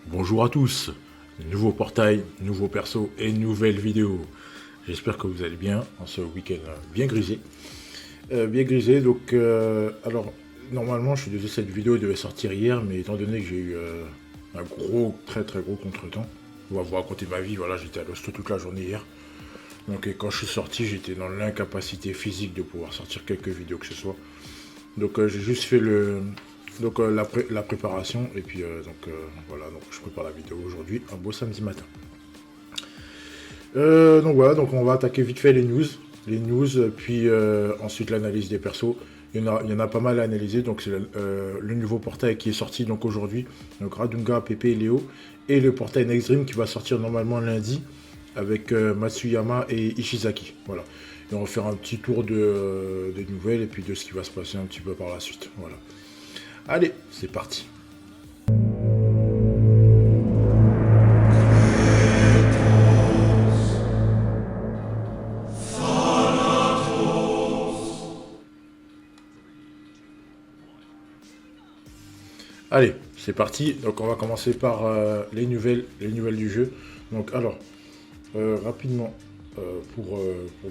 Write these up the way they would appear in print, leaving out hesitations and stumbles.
Bonjour à tous, nouveau portail, nouveau perso et nouvelle vidéo. J'espère que vous allez bien en ce week-end bien grisé. Alors normalement je suis désolé, cette vidéo devait sortir hier, mais étant donné que j'ai eu un très gros contretemps, on va vous raconter ma vie, voilà, j'étais à l'hosto toute la journée hier. Donc quand je suis sorti, j'étais dans l'incapacité physique de pouvoir sortir quelques vidéos que ce soit. Donc j'ai juste fait la préparation et puis voilà, donc je prépare la vidéo aujourd'hui, un beau samedi matin. Donc voilà, donc on va attaquer vite fait les news, puis ensuite l'analyse des persos. Il y en a pas mal à analyser, donc c'est le nouveau portail qui est sorti donc aujourd'hui, donc Radunga, Pepe et Léo, et le portail Next Dream qui va sortir normalement lundi avec Matsuyama et Ishizaki. Voilà. Et on va faire un petit tour des nouvelles et puis de ce qui va se passer un petit peu par la suite. Voilà. Allez, c'est parti. Allez, c'est parti. Donc on va commencer par les nouvelles du jeu. Donc alors, rapidement, pour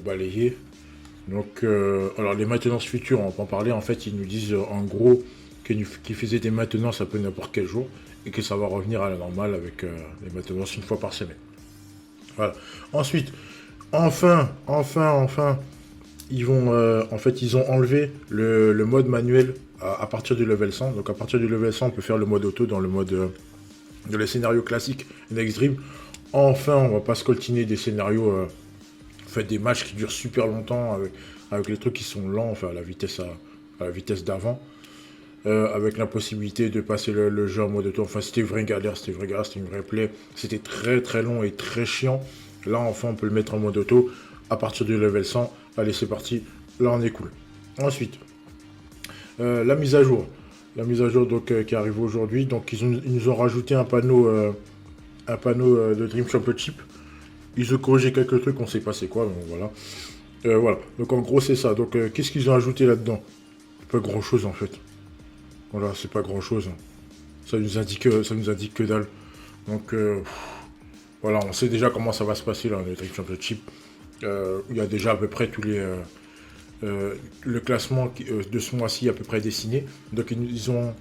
balayer. Donc, alors les maintenances futures, on va pas en parler. En fait, ils nous disent en gros qu'ils faisaient des maintenances un peu n'importe quel jour et que ça va revenir à la normale avec les maintenances une fois par semaine. Voilà. Ensuite, enfin, ils ont enlevé le mode manuel à partir du level 100. Donc à partir du level 100, on peut faire le mode auto dans le mode de les scénarios classiques Next Dream. Enfin, on va pas scoltiner des scénarios, des matchs qui durent super longtemps avec les trucs qui sont lents, enfin à la vitesse d'avant. Avec l'impossibilité de passer le jeu en mode auto. Enfin, c'était une vraie galère, c'était une vraie play. C'était très long et très chiant. Là, enfin, on peut le mettre en mode auto à partir du level 100. Allez, c'est parti. Là, on est cool. Ensuite, la mise à jour. La mise à jour donc, qui arrive aujourd'hui. Donc, ils nous ont rajouté un panneau de Dream Championship. Ils ont corrigé quelques trucs, on ne sait pas c'est quoi, donc voilà. Voilà. Donc, en gros, c'est ça. Donc, qu'est-ce qu'ils ont ajouté là-dedans? Pas grand-chose, en fait. Voilà, c'est pas grand chose. Ça nous indique que dalle. Donc voilà, on sait déjà comment ça va se passer là, le Dream Championship. Il y a déjà à peu près tous les. Le classement de ce mois-ci à peu près dessiné. Donc ils ont.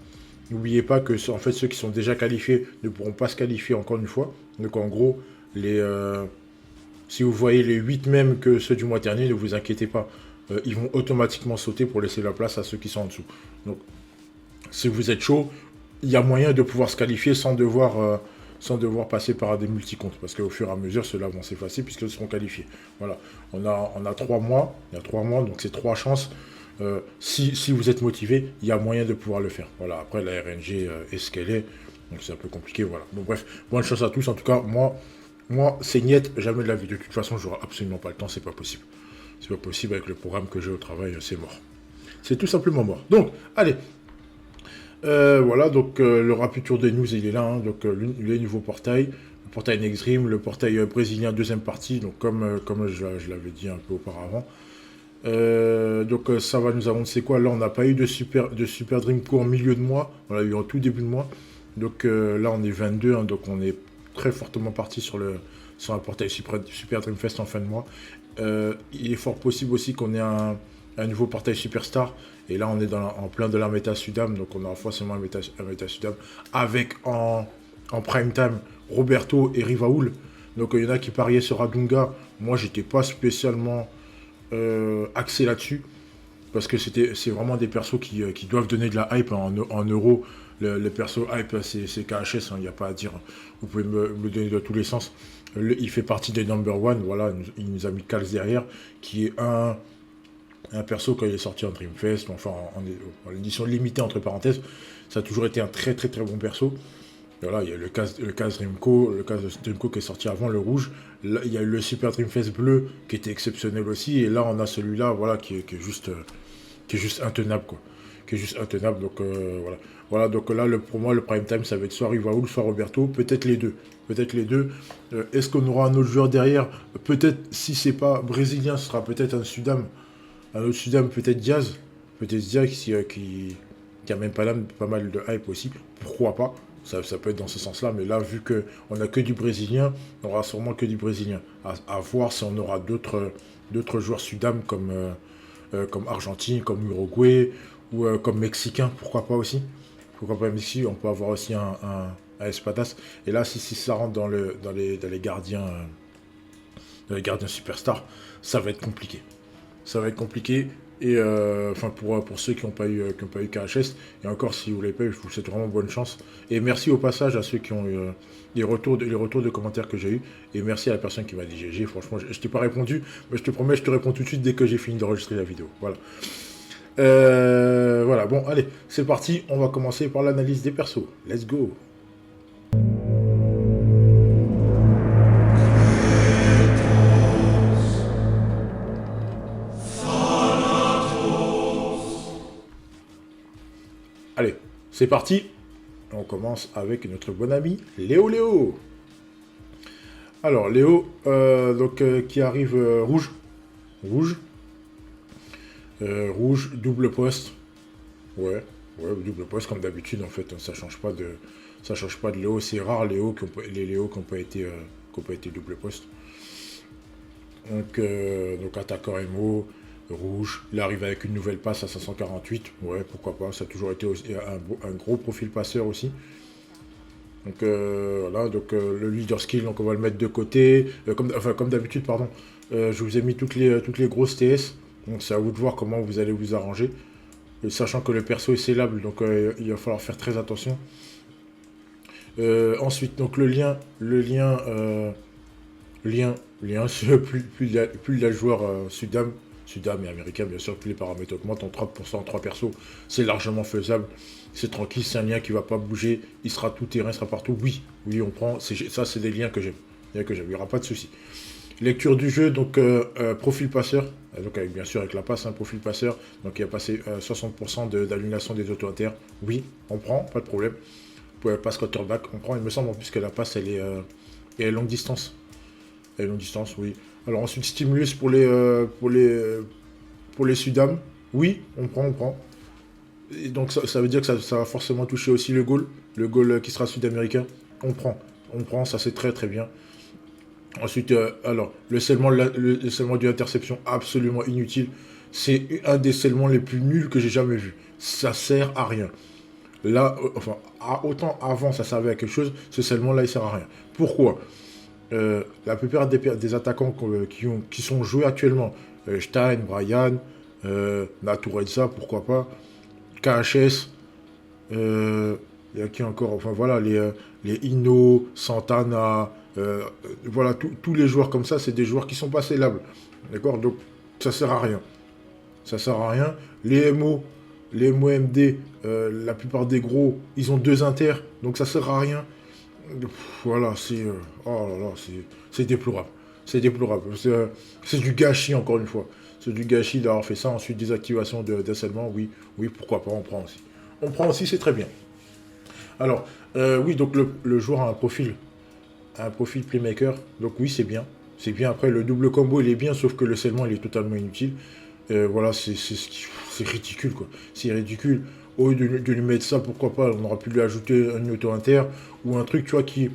N'oubliez pas que en fait ceux qui sont déjà qualifiés ne pourront pas se qualifier encore une fois. Donc en gros, si vous voyez les 8 mêmes que ceux du mois dernier, ne vous inquiétez pas. Ils vont automatiquement sauter pour laisser la place à ceux qui sont en dessous. Donc si vous êtes chaud, il y a moyen de pouvoir se qualifier sans devoir passer par des multicomptes. Parce qu'au fur et à mesure, ceux-là vont s'effacer puisqu'ils seront qualifiés. Voilà. On a 3 mois. Il y a 3 mois, donc c'est 3 chances. Si vous êtes motivé, il y a moyen de pouvoir le faire. Voilà. Après, la RNG est ce qu'elle est. Donc c'est un peu compliqué. Voilà. Donc bref, bonne chance à tous. En tout cas, moi c'est niette, jamais de la vie. De toute façon, j'aurai absolument pas le temps. C'est pas possible. C'est pas possible avec le programme que j'ai au travail. C'est mort. C'est tout simplement mort. Donc, allez, voilà, donc le rapide tour des news, il est là. Hein, donc les nouveaux portails, le portail Next Dream, le portail brésilien deuxième partie, donc comme je l'avais dit un peu auparavant. Donc ça va nous annoncer quoi? Là, on n'a pas eu de super Dream Co en milieu de mois, on l'a eu en tout début de mois. Donc là, on est 22, hein, donc on est très fortement parti sur un portail Super Dream Fest en fin de mois. Il est fort possible aussi qu'on ait un nouveau portail Superstar. Et là, on est en plein de la méta Sudam, donc on aura forcément un méta Sudam avec en prime time Roberto et Rivaoul. Donc il y en a qui pariaient sur Radunga. Moi, j'étais pas spécialement axé là-dessus parce que c'est vraiment des persos qui doivent donner de la hype en euros. Les persos hype, c'est KHS, il n'y a pas à dire. Vous pouvez me donner de tous les sens. Il fait partie des number one. Voilà, il nous a mis Kals derrière, qui est un perso quand il est sorti en Dreamfest, enfin en édition limitée entre parenthèses, ça a toujours été un très bon perso. Et voilà, il y a le cas Dreamco qui est sorti avant le rouge. Là, il y a eu le Super Dreamfest bleu qui était exceptionnel aussi. Et là, on a celui-là, voilà, qui est juste intenable, quoi. Qui est juste intenable. Donc voilà. Voilà, donc là, pour moi, le prime time, ça va être soit Rivaoul, soit Roberto, peut-être les deux. Peut-être les deux. Est-ce qu'on aura un autre joueur derrière? Peut-être, si c'est pas brésilien, ce sera peut-être un Sudam. Un autre Sudam, peut-être Diaz. Peut-être Diaz qui a même pas mal de hype aussi. Pourquoi pas? Ça peut être dans ce sens-là, mais là, vu qu'on n'a que du brésilien, on aura sûrement que du brésilien. À voir si on aura d'autres joueurs sud-am comme Argentine, comme Uruguay, ou comme Mexicain, pourquoi pas aussi. Pourquoi pas Mexique, on peut avoir aussi un Espadas. Et là, si ça rentre dans les gardiens superstars, ça va être compliqué. Ça va être compliqué. Et enfin pour ceux qui n'ont pas eu KHS, et encore si vous ne l'avez pas eu, je vous souhaite vraiment bonne chance. Et merci au passage à ceux qui ont eu les retours de commentaires que j'ai eu. Et merci à la personne qui m'a dit GG. Franchement, je t'ai pas répondu, mais je te promets, je te réponds tout de suite dès que j'ai fini d'enregistrer la vidéo. Voilà. Voilà, bon, allez, c'est parti. On va commencer par l'analyse des persos. Let's go. Allez, c'est parti. On commence avec notre bon ami Léo. Alors, Léo, qui arrive rouge. Rouge, double poste. Ouais, double poste comme d'habitude en fait. Ça change pas de Léo. C'est rare les Léo qui n'ont pas été double poste. Donc attaquant MO, rouge. Il arrive avec une nouvelle passe à 548. Ouais, pourquoi pas. Ça a toujours été aussi un gros profil passeur aussi. Donc voilà, le leader skill, donc on va le mettre de côté. Comme d'habitude, pardon. Je vous ai mis toutes les grosses TS. Donc c'est à vous de voir comment vous allez vous arranger. Et sachant que le perso est scalable, donc il va falloir faire très attention. Ensuite, donc le lien, c'est plus il y a de joueurs Sudam et américain, bien sûr, plus les paramètres augmentent en 30% en 3 persos. C'est largement faisable. C'est tranquille, c'est un lien qui ne va pas bouger. Il sera tout terrain, il sera partout. Oui, on prend. Ça, c'est des liens que j'aime. Il n'y aura pas de souci. Lecture du jeu, donc profil passeur, donc bien sûr avec la passe, profil passeur, donc il a passé 60% d'annulation des auto-inter. Oui, on prend, pas de problème. Passe quarterback, on prend. Il me semble en plus que la passe elle est longue distance. Elle est longue distance, oui. Alors ensuite stimulus pour les Sudam. Oui, on prend. Et donc ça veut dire que ça va forcément toucher aussi le goal qui sera sud-américain. On prend, ça c'est très très bien. Ensuite, alors, le scellement d'une interception, absolument inutile. C'est un des scellements les plus nuls que j'ai jamais vu. Ça sert à rien. Là, autant avant ça servait à quelque chose, ce scellement-là, il sert à rien. Pourquoi la plupart des attaquants qui sont joués actuellement, Stein, Brian, Natureza, pourquoi pas, KHS, il y a qui encore, enfin voilà, les Inno, Santana, voilà, tous les joueurs comme ça, c'est des joueurs qui sont pas scellables. D'accord. Donc, ça sert à rien. Ça sert à rien. Les MO MD, la plupart des gros, ils ont 2 inters, donc ça sert à rien. Voilà, oh là là, c'est déplorable. C'est déplorable. C'est du gâchis, encore une fois. C'est du gâchis d'avoir fait ça. Ensuite, désactivation d'harcèlement, oui, pourquoi pas, on prend aussi. On prend aussi, c'est très bien. Alors, oui, donc le joueur a un profil playmaker, donc oui, c'est bien. C'est bien. Après, le double combo, il est bien, sauf que le scellement, il est totalement inutile. Voilà, c'est ridicule, quoi. C'est ridicule. Au lieu de lui mettre ça, pourquoi pas, on aurait pu lui ajouter un auto-inter ou un truc, tu vois, qui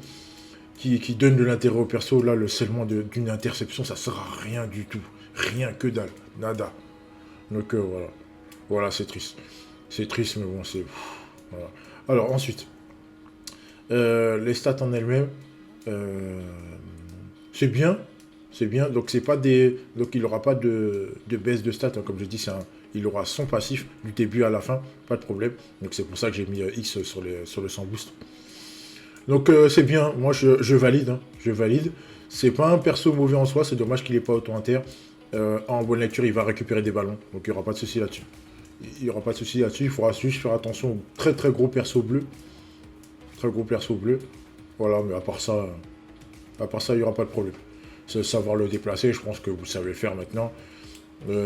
donne de l'intérêt au perso. Là, le scellement d'une interception, ça sert à rien du tout. Rien que dalle. Nada. Donc, voilà. Voilà, c'est triste. C'est triste, mais bon, c'est... Voilà. Alors, ensuite, les stats en elles-mêmes, c'est bien. C'est bien. Donc, c'est pas des... Donc, il n'aura pas de baisse de stats. Hein. Comme je dis, il aura son passif du début à la fin. Pas de problème. Donc, c'est pour ça que j'ai mis X sur le 100 boost. Donc, c'est bien. Moi, je valide. Hein. Je valide. C'est pas un perso mauvais en soi. C'est dommage qu'il n'ait pas auto-inter. En bonne lecture, il va récupérer des ballons. Donc, il n'y aura pas de souci là-dessus. Il faudra juste faire attention aux très très gros perso bleus. Très gros perso bleu. Voilà, mais à part ça, il n'y aura pas de problème. C'est savoir le déplacer, je pense que vous savez le faire maintenant.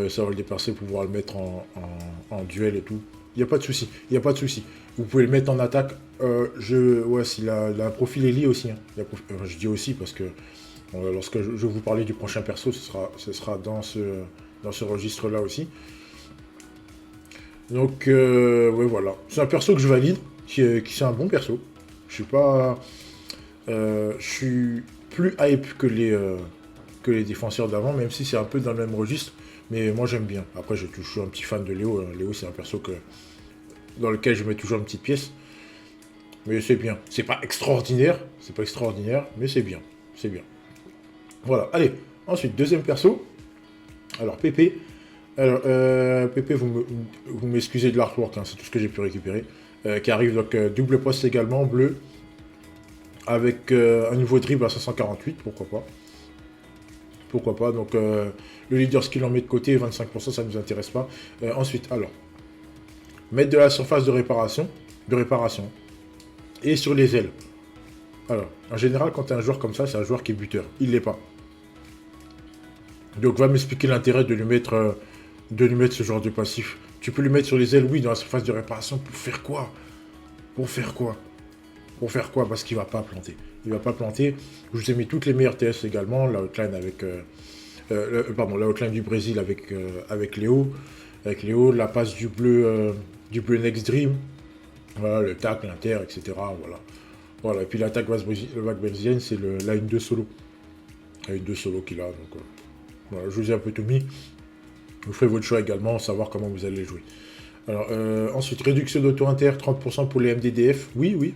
Savoir le déplacer, pouvoir le mettre en duel et tout. Il n'y a pas de souci. Vous pouvez le mettre en attaque. S'il a un profil Ellie aussi. Hein. Je dis aussi parce que lorsque je vous parlais du prochain perso, ce sera dans ce registre-là aussi. Donc, voilà. C'est un perso que je valide, qui c'est un bon perso. Je suis pas... je suis plus hype que les défenseurs d'avant, même si c'est un peu dans le même registre. Mais moi, j'aime bien. Après, je suis toujours un petit fan de Léo. Léo, c'est un perso dans lequel je mets toujours une petite pièce. Mais c'est bien. C'est pas extraordinaire, mais c'est bien. C'est bien. Voilà. Allez. Ensuite, deuxième perso. Alors, Pépé. Alors, Pépé, vous m'excusez de l'artwork, hein, c'est tout ce que j'ai pu récupérer. Qui arrive donc double poste également, bleu. Avec un niveau dribble à 548, pourquoi pas. Pourquoi pas. Donc, le leader skill en met de côté, 25%, ça ne nous intéresse pas. Ensuite, alors, mettre de la surface de réparation. Et sur les ailes. Alors, en général, quand tu as un joueur comme ça, c'est un joueur qui est buteur. Il l'est pas. Donc, va m'expliquer l'intérêt de lui mettre ce genre de passif. Tu peux lui mettre sur les ailes, oui, dans la surface de réparation, pour faire quoi? Pour faire quoi? Pour faire quoi? Parce qu'il va pas planter. Il va pas planter. Je vous ai mis toutes les meilleures TS également. La outline avec... la outline du Brésil avec Léo. Avec Léo, la passe du bleu Next Dream. Voilà, le tac, l'inter, etc. Voilà. Voilà. Et puis l'attaque brésilienne, c'est la 1-2 solo. La 1-2 solo qu'il a. Donc, voilà, je vous ai un peu tout mis. Vous ferez votre choix également, savoir comment vous allez jouer. Alors, ensuite, réduction d'auto-inter, 30% pour les MDDF. Oui,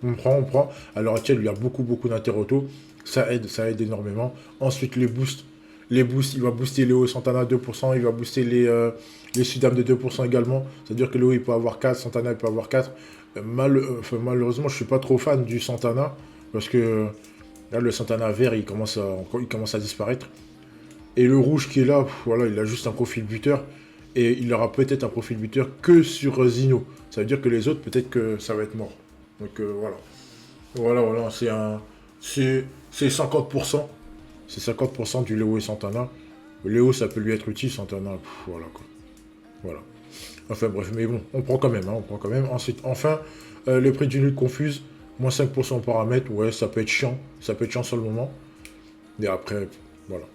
on prend. À l'heure actuelle, il y a beaucoup d'inter-auto. Ça aide énormément. Ensuite, les boosts. Les boosts, il va booster Léo Santana 2%, il va booster les Sudam de 2% également. C'est-à-dire que Léo, il peut avoir 4, Santana, il peut avoir 4. Malheureusement, je ne suis pas trop fan du Santana, parce que là, le Santana vert, il commence à disparaître. Et le rouge qui est là, voilà, il a juste un profil buteur. Et il aura peut-être un profil buteur que sur Zino. Ça veut dire que les autres, peut-être que ça va être mort. Donc voilà. Voilà, c'est 50%. C'est 50% du Léo et Santana. Léo, ça peut lui être utile, Santana, voilà quoi. Voilà. Enfin bref, mais bon, on prend quand même, on prend quand même. Ensuite, enfin, le prix d'une lutte confuse, moins 5% en paramètres, ouais, ça peut être chiant. Ça peut être chiant sur le moment. Et après, voilà.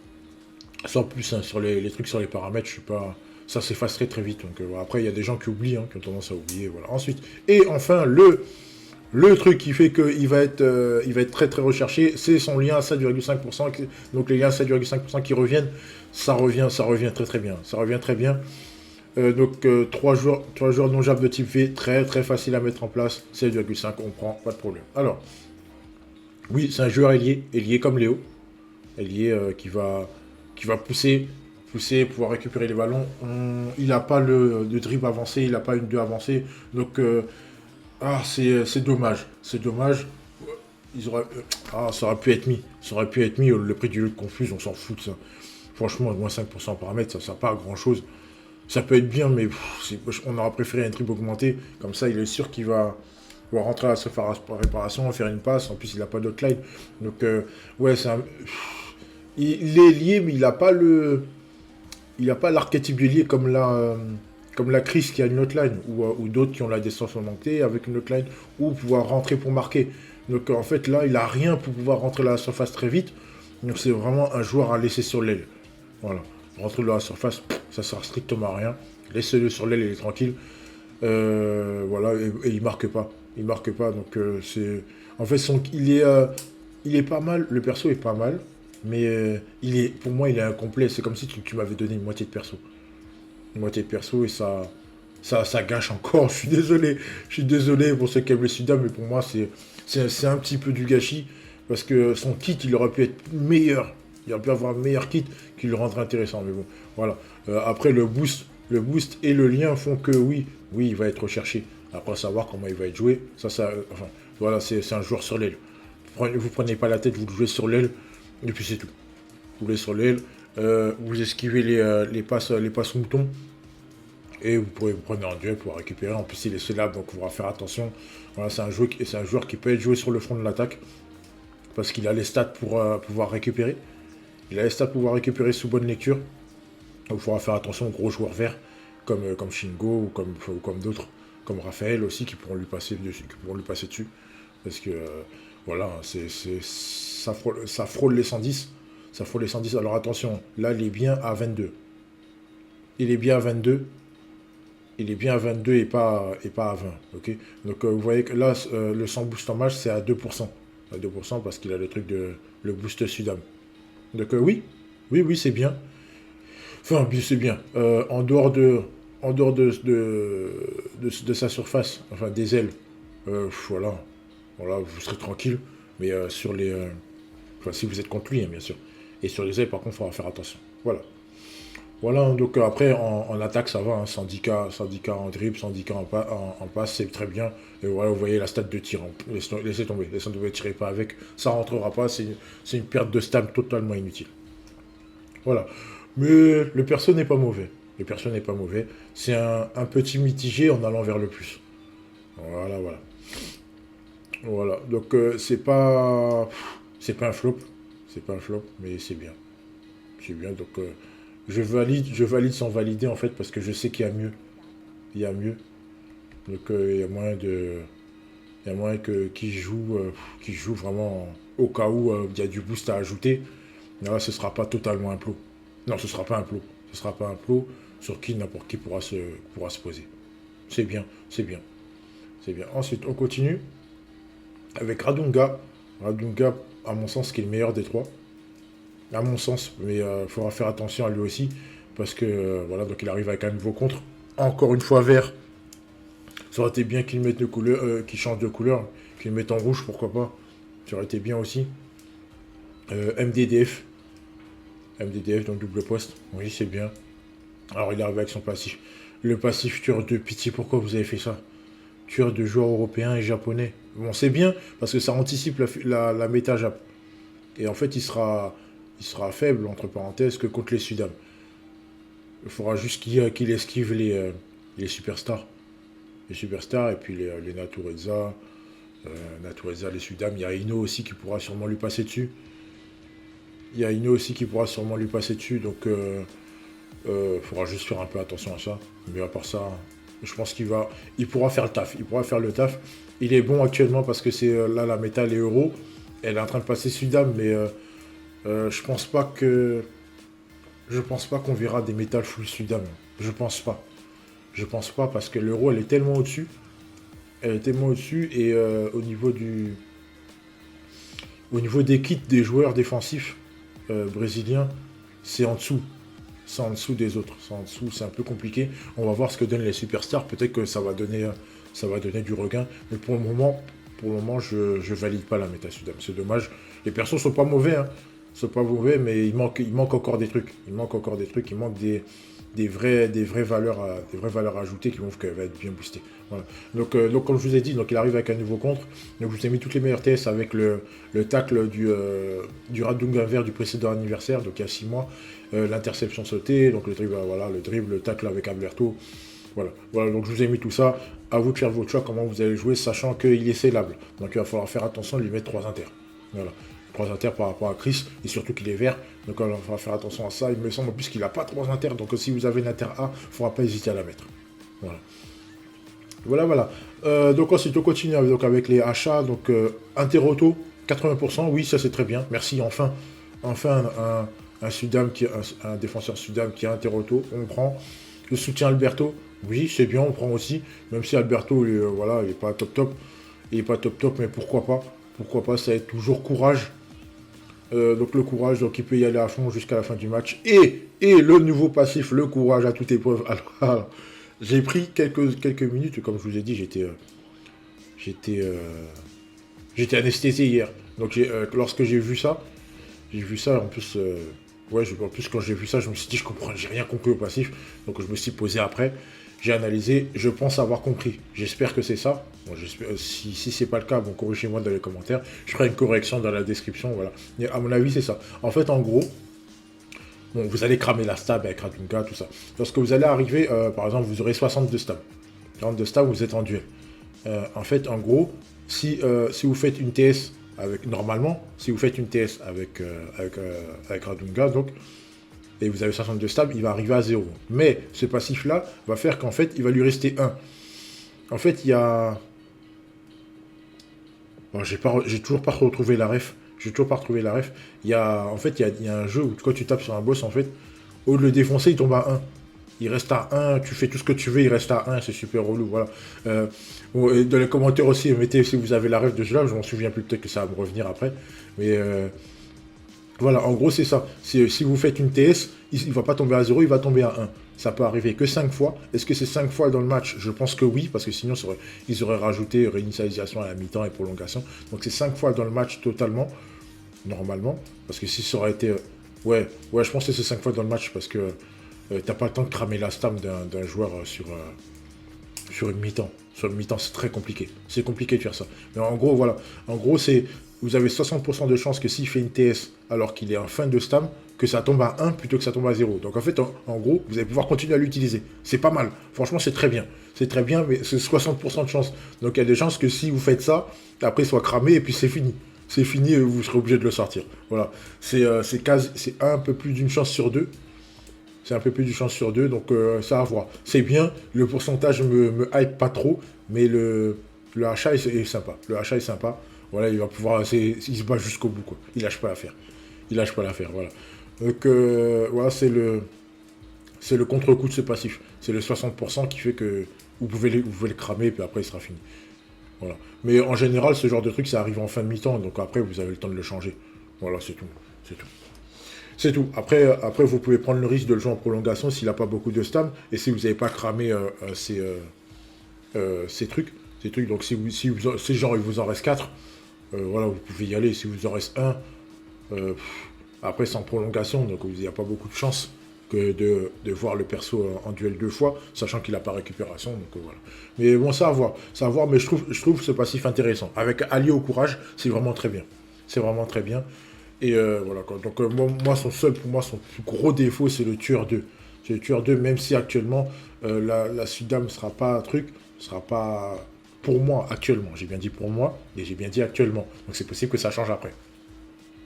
Sans plus, hein, sur les trucs sur les paramètres, je suis pas... Ça s'efface très vite. Donc voilà. Après, il y a des gens qui oublient, qui ont tendance à oublier. Voilà. Ensuite, et enfin, le truc qui fait qu'il va être très recherché, c'est son lien à 7,5%. Donc les liens à 7,5% qui reviennent, ça revient très bien. Ça revient très bien. Donc 3 joueurs non jab de type V, très facile à mettre en place. 7,5, on prend, pas de problème. Alors, oui, c'est un joueur ailier comme Léo. Ailier qui va pousser, pouvoir récupérer les ballons. Il n'a pas le dribble avancé, il n'a pas une 2 avancée. Donc, c'est dommage. C'est dommage. Ça aurait pu être mis. Ça aurait pu être mis. Le prix du lutte confuse, on s'en fout de ça. Franchement, moins 5% par mètre, ça ne sert pas à grand chose. Ça peut être bien, mais on aurait préféré un dribble augmenté. Comme ça, il est sûr qu'il va rentrer à se faire réparation, faire une passe. En plus, il n'a pas d'autre line. Donc, ouais, c'est un... Il est lié, mais il n'a pas l'archétype du lié comme la Chris qui a une hotline, ou d'autres qui ont la distance augmentée avec une hotline, ou pouvoir rentrer pour marquer. Donc en fait là, il n'a rien pour pouvoir rentrer dans la surface très vite. Donc c'est vraiment un joueur à laisser sur l'aile. Voilà. Rentrer dans la surface, ça sert strictement à rien. Laissez-le sur l'aile, il est tranquille. Voilà, et il marque pas. Il marque pas, donc c'est... En fait, il est pas mal, le perso est pas mal. Mais pour moi, il est incomplet. C'est comme si tu m'avais donné une moitié de perso. Une moitié de perso et ça gâche encore. Je suis désolé pour ceux qui aiment le Sudam, mais pour moi, c'est un petit peu du gâchis. Parce que son kit, il aurait pu être meilleur. Il aurait pu avoir un meilleur kit qui le rendrait intéressant. Mais bon, voilà. Après, le boost et le lien font que oui, il va être recherché. Après, savoir comment il va être joué, enfin, voilà, c'est un joueur sur l'aile. Vous prenez pas la tête, vous le jouez sur l'aile. Et puis c'est tout. Vous voulez sur l'aile, vous esquivez les passes moutons. Et vous pourrez vous prendre en duel pour récupérer. En plus il est célèbre, donc il faudra faire attention. Voilà, c'est un joueur qui peut être joué sur le front de l'attaque. Parce qu'il a les stats pour pouvoir récupérer. Il a les stats pour pouvoir récupérer sous bonne lecture. Donc il faudra faire attention aux gros joueurs verts, comme Shingo ou comme d'autres. Comme Raphaël aussi, qui pourront lui passer dessus. Parce que voilà, ça frôle les 110. Ça frôle les 110. Alors attention, là, il est bien à 22. Il est bien à 22. il est bien à 22 et pas à 20. Ok. Donc vous voyez que là, le 100 boost en match, c'est à 2%. À 2% parce qu'il a le truc de le boost Sudam. Donc oui, oui, c'est bien. Enfin, c'est bien. En dehors de sa surface, enfin des ailes, voilà, voilà, vous serez tranquille. Mais sur les, enfin, si vous êtes contre lui, hein, bien sûr. Et sur les ailes, par contre, il faudra faire attention. Voilà. Voilà, donc après, en attaque, ça va, hein, syndicat en dribble, syndicat en passe, c'est très bien. Et voilà, vous voyez la stat de tir, hein. Laissez tomber, tirez pas avec, ça rentrera pas, c'est une perte de stam totalement inutile. Voilà. Mais le perso n'est pas mauvais. Le perso n'est pas mauvais. C'est un petit mitigé en allant vers le plus. Voilà, voilà. Voilà, donc c'est pas un flop, c'est pas un flop, mais c'est bien. Donc je valide sans valider en fait parce que je sais qu'il y a mieux, il y a mieux. Donc il y a moyen que qui joue vraiment au cas où il y a du boost à ajouter. Là, ce sera pas totalement un plot. Non, ce sera pas un plot. Ce sera pas un plot sur qui n'importe qui pourra se poser. C'est bien, c'est bien, c'est bien. Ensuite, on continue avec Radunga. Radunga, à mon sens, qui est le meilleur des trois. À mon sens, mais il faudra faire attention à lui aussi. Parce que, voilà, donc il arrive avec un nouveau contre. Encore une fois, vert. Ça aurait été bien qu'il mette de couleur, qu'il change de couleur. Qu'il mette en rouge, pourquoi pas. Ça aurait été bien aussi. MDDF. MDDF, donc double poste. Oui, c'est bien. Alors, il arrive avec son passif. Le passif tueur de pitié, pourquoi vous avez fait ça? Tueur de joueurs européens et japonais. Bon, c'est bien, parce que ça anticipe la méta Jap. Et en fait, il sera faible, entre parenthèses, que contre les Sudam. Il faudra juste qu'il esquive les superstars. Les superstars, et puis les Natureza. Natureza, les Sudam. Il y a Ino aussi qui pourra sûrement lui passer dessus. Donc faudra juste faire un peu attention à ça. Mais à part ça, je pense il pourra faire le taf. Il pourra faire le taf. Il est bon actuellement parce que c'est là la méta, les euros. Elle est en train de passer Sudam, mais je pense pas qu'on verra des métals full Sudam. Je pense pas. Je pense pas parce que l'euro, elle est tellement au-dessus. Elle est tellement au-dessus et au niveau des kits des joueurs défensifs brésiliens, c'est en dessous. C'est en dessous des autres. C'est en dessous, c'est un peu compliqué. On va voir ce que donnent les superstars. Peut-être que ça va donner du regain. Mais pour le moment, je valide pas la méta Sudam. C'est dommage. Les persos sont pas mauvais, hein. Sont pas mauvais, mais il manque encore des trucs. Il manque des vraies valeurs ajoutées qui vont être bien boostées. Voilà. Donc comme je vous ai dit, donc il arrive avec un nouveau contre. Donc je vous ai mis toutes les meilleures TS avec le tacle du Radunga vert du précédent anniversaire, donc il y a 6 mois. L'interception sautée, donc le dribble, le tacle avec Alberto. Voilà, donc je vous ai mis tout ça. À vous de faire votre choix, comment vous allez jouer, sachant qu'il est scellable. Donc il va falloir faire attention de lui mettre 3 inters. Voilà. 3 inters par rapport à Chris, et surtout qu'il est vert. Donc il va faire attention à ça. Il me semble en plus qu'il n'a pas 3 inters, donc si vous avez une inter A, il ne faudra pas hésiter à la mettre. Voilà. Donc ensuite on continue avec les achats. Donc Interauto, 80%, oui, ça c'est très bien. Merci, enfin un défenseur Sudam qui a Interauto, on prend. Le soutien Alberto, oui, c'est bien, on prend aussi. Même si Alberto, il n'est pas top. Il n'est pas top, mais pourquoi pas? Pourquoi pas, ça va être toujours courage. Donc le courage, donc il peut y aller à fond jusqu'à la fin du match. Et le nouveau passif, le courage à toute épreuve. Alors, j'ai pris quelques minutes, comme je vous ai dit, j'étais anesthésié hier. Donc lorsque j'ai vu ça en plus, en plus quand j'ai vu ça, je me suis dit, j'ai rien compris au passif. Donc je me suis posé après, j'ai analysé, je pense avoir compris. J'espère que c'est ça. Bon, si c'est pas le cas, bon, corrigez-moi dans les commentaires. Je ferai une correction dans la description, voilà. Mais à mon avis, c'est ça. En fait, en gros, bon, vous allez cramer la stab avec Radunga, tout ça. Lorsque vous allez arriver, par exemple, vous aurez 62 stabs. 42 stabs, vous êtes en duel. En fait, en gros, si vous faites une TS si vous faites une TS avec Radunga, donc, et vous avez 62 stabs, il va arriver à 0. Mais ce passif-là va faire qu'en fait, il va lui rester 1. En fait, il y a... Bon, j'ai toujours pas retrouvé la ref. En fait, il y a un jeu où quand tu tapes sur un boss, en fait, au lieu de le défoncer, il tombe à 1. il reste à 1, tu fais tout ce que tu veux, il reste à 1, c'est super relou, voilà. Et dans les commentaires aussi, mettez si vous avez la ref de ce jeu-là, je m'en souviens plus, peut-être que ça va me revenir après, mais voilà, en gros c'est ça. Si vous faites une TS, il ne va pas tomber à 0, il va tomber à 1. Ça peut arriver que 5 fois. Est-ce que c'est 5 fois dans le match? Je pense que oui, parce que sinon ils auraient rajouté réinitialisation à la mi-temps et prolongation. Donc c'est 5 fois dans le match totalement, normalement. Parce que si ça aurait été... ouais, je pense que c'est 5 fois dans le match, parce que t'as pas le temps de cramer la stam d'un joueur sur une mi-temps. Sur une mi-temps, c'est très compliqué. C'est compliqué de faire ça. Mais en gros, voilà. En gros, vous avez 60% de chances que s'il fait une TS alors qu'il est en fin de stam, que ça tombe à 1 plutôt que ça tombe à 0. Donc en fait, en gros, vous allez pouvoir continuer à l'utiliser. C'est pas mal. Franchement, c'est très bien. C'est très bien, mais c'est 60% de chance. Donc il y a des chances que si vous faites ça, après il soit cramé et puis c'est fini. C'est fini et vous serez obligé de le sortir. Voilà. C'est un peu plus d'une chance sur deux. C'est un peu plus d'une chance sur deux, donc ça à voir. C'est bien, le pourcentage me hype pas trop, mais le achat est sympa. Le achat est sympa. Voilà, il va pouvoir... il se bat jusqu'au bout, quoi. Il lâche pas l'affaire. Il lâche pas l'affaire, voilà. Donc, voilà, c'est le contre-coup de ce passif. C'est le 60% qui fait que vous pouvez le cramer, et puis après, il sera fini. Voilà. Mais en général, ce genre de truc, ça arrive en fin de mi-temps, donc après, vous avez le temps de le changer. Voilà, c'est tout. C'est tout. C'est tout. Après, vous pouvez prendre le risque de le jouer en prolongation s'il n'a pas beaucoup de stam, et si vous n'avez pas cramé ces trucs. Donc si genre il vous en reste 4, voilà, vous pouvez y aller. Si vous en reste un, après c'est en prolongation, donc il n'y a pas beaucoup de chance que de voir le perso en duel 2 fois, sachant qu'il n'a pas récupération, donc voilà. Mais bon, ça à voir, mais je trouve ce passif intéressant. Avec allié au courage, c'est vraiment très bien. C'est vraiment très bien. Et voilà quoi. Donc pour moi, son plus gros défaut, c'est le tueur 2. C'est le tueur 2, même si actuellement, la Sudam ne sera pas un truc, sera pas... Pour moi, actuellement. J'ai bien dit pour moi, et j'ai bien dit actuellement. Donc c'est possible que ça change après.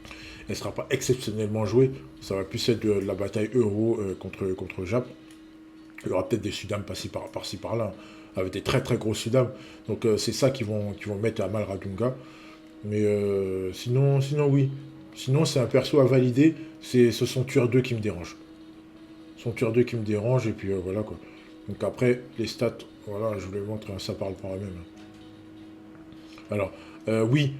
Elle ne sera pas exceptionnellement jouée. Ça va plus être de la bataille euro contre Jap. Il y aura peut-être des Sudam par-ci par-là, avec des très très gros Sudam. Donc c'est ça qui vont mettre à mal Radunga. Mais sinon oui. Sinon, c'est un perso à valider. C'est son tueur 2 qui me dérange. Son tueur 2 qui me dérange, et puis voilà quoi. Donc après, les stats, voilà, je vous les montre, ça parle par eux-mêmes. Alors, oui,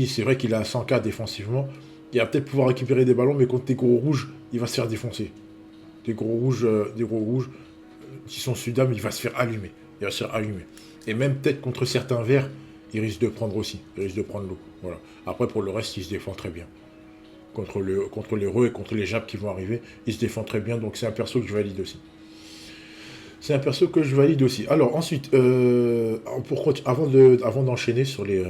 c'est vrai qu'il a 100k défensivement. Il va peut-être pouvoir récupérer des ballons, mais contre des gros rouges, il va se faire défoncer. Des gros rouges qui sont Sudam, il va se faire allumer. Il va se faire allumer. Et même peut-être contre certains verts, il risque de prendre aussi. Il risque de prendre l'eau. Voilà. Après, pour le reste, il se défend très bien. Contre les Reux et contre les Japs qui vont arriver, il se défend très bien, donc c'est un perso que je valide aussi. C'est un perso que je valide aussi. Alors ensuite, avant d'enchaîner sur les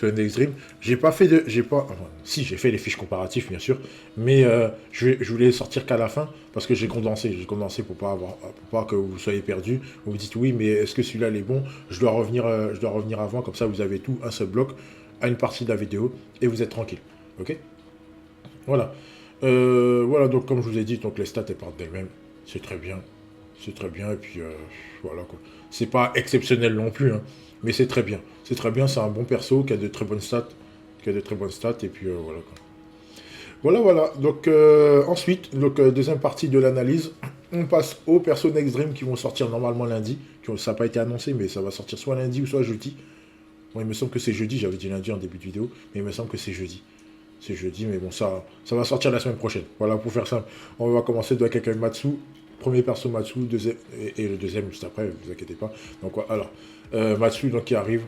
Next Dream, j'ai fait les fiches comparatives bien sûr, mais je voulais sortir qu'à la fin parce que j'ai condensé pour pas que vous soyez perdus. Vous vous dites oui, mais est-ce que celui-là il est bon? Je dois revenir avant, comme ça vous avez tout un seul bloc à une partie de la vidéo et vous êtes tranquille. Ok? Voilà. Voilà, donc comme je vous ai dit, donc les stats elles partent d'elles-mêmes. C'est très bien. C'est très bien, et puis voilà quoi. C'est pas exceptionnel non plus, hein, mais c'est très bien. C'est très bien, c'est un bon perso qui a de très bonnes stats. Et puis voilà quoi. Voilà. Donc ensuite, deuxième partie de l'analyse, on passe aux persos Next Dream qui vont sortir normalement lundi. Ça n'a pas été annoncé, mais ça va sortir soit lundi ou soit jeudi. Bon, il me semble que c'est jeudi, j'avais dit lundi en début de vidéo, mais il me semble que c'est jeudi. C'est jeudi, mais bon, ça va sortir la semaine prochaine. Voilà, pour faire simple. On va commencer de avec Matsu. Premier perso Matsu, deuxième, et le deuxième juste après, ne vous inquiétez pas. Donc voilà, alors, Matsu donc, qui arrive,